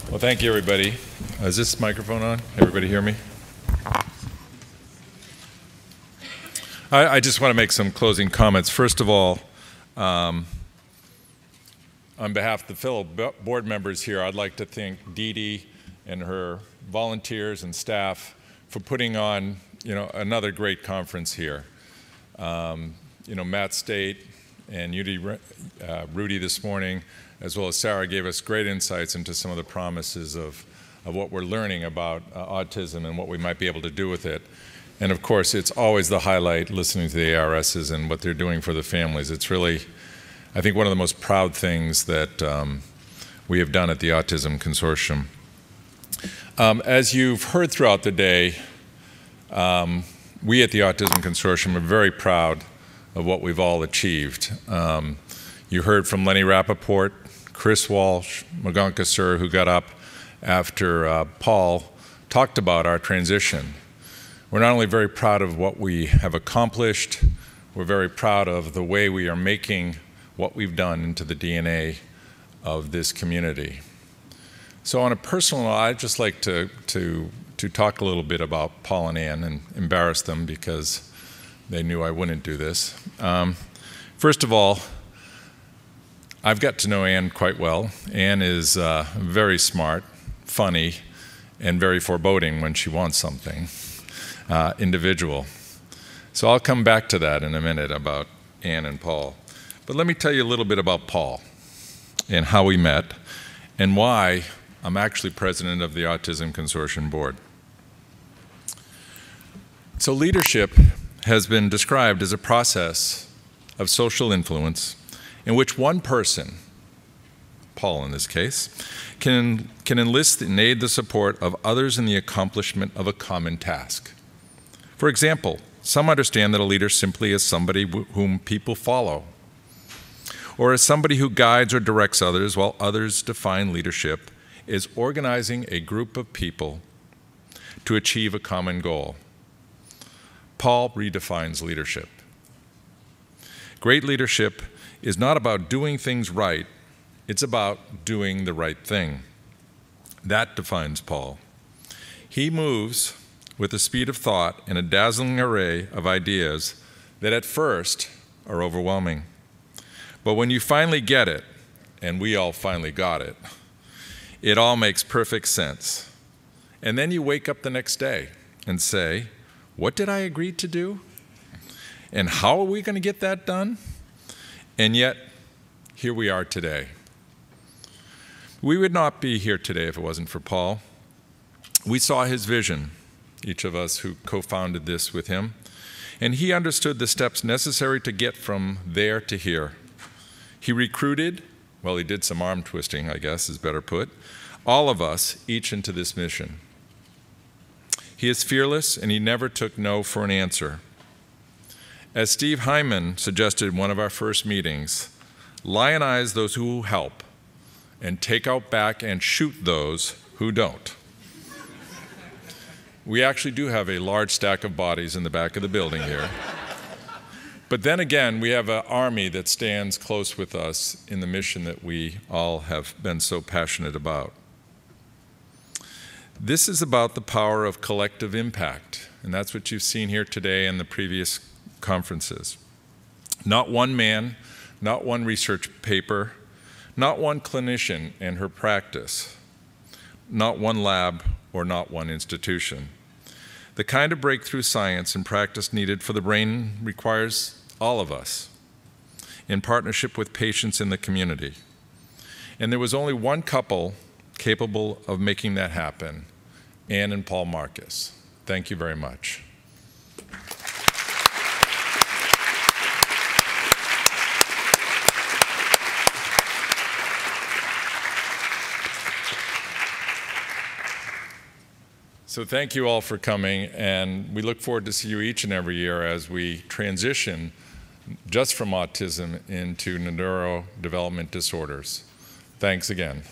Well, thank you, everybody. Is this microphone on? Everybody hear me? I just want to make some closing comments. First of all, on behalf of the fellow board members here, I'd like to thank Dee Dee and her volunteers and staff for putting on, another great conference here. Matt State and Rudy this morning, as well as Sarah, gave us great insights into some of the promises of what we're learning about autism and what we might be able to do with it. And of course, it's always the highlight listening to the ARSs and what they're doing for the families. It's really, I think, one of the most proud things that we have done at the Autism Consortium. As you've heard throughout the day, we at the Autism Consortium are very proud of what we've all achieved. You heard from Lenny Rappaport, Chris Walsh, Maganka Sir, who got up after Paul talked about our transition. We're not only very proud of what we have accomplished, we're very proud of the way we are making what we've done into the DNA of this community. So on a personal note, I'd just like to talk a little bit about Paul and Ann and embarrass them because they knew I wouldn't do this. First of all, I've got to know Ann quite well. Ann is very smart, funny, and very foreboding when she wants something, individual. So I'll come back to that in a minute about Ann and Paul. But let me tell you a little bit about Paul and how we met and why I'm actually president of the Autism Consortium Board. So leadership has been described as a process of social influence in which one person, Paul in this case, can enlist and aid the support of others in the accomplishment of a common task. For example, some understand that a leader simply is somebody whom people follow, or as somebody who guides or directs others, while others define leadership as organizing a group of people to achieve a common goal. Paul redefines leadership. Great leadership is not about doing things right, it's about doing the right thing. That defines Paul. He moves with the speed of thought and a dazzling array of ideas that at first are overwhelming. But when you finally get it, and we all finally got it, it all makes perfect sense. And then you wake up the next day and say, what did I agree to do? And how are we going to get that done? And yet, here we are today. We would not be here today if it wasn't for Paul. We saw his vision, each of us who co-founded this with him, and he understood the steps necessary to get from there to here. He recruited, well, he did some arm twisting, I guess is better put, all of us, each into this mission. He is fearless, and he never took no for an answer. As Steve Hyman suggested in one of our first meetings, lionize those who help and take out back and shoot those who don't. We actually do have a large stack of bodies in the back of the building here. But then again, we have an army that stands close with us in the mission that we all have been so passionate about. This is about the power of collective impact, and that's what you've seen here today and the previous conferences. Not one man, not one research paper, not one clinician and her practice, not one lab or not one institution. The kind of breakthrough science and practice needed for the brain requires all of us in partnership with patients in the community. And there was only one couple capable of making that happen, Ann and Paul Marcus. Thank you very much. So thank you all for coming, and we look forward to see you each and every year as we transition just from autism into neurodevelopment disorders. Thanks again.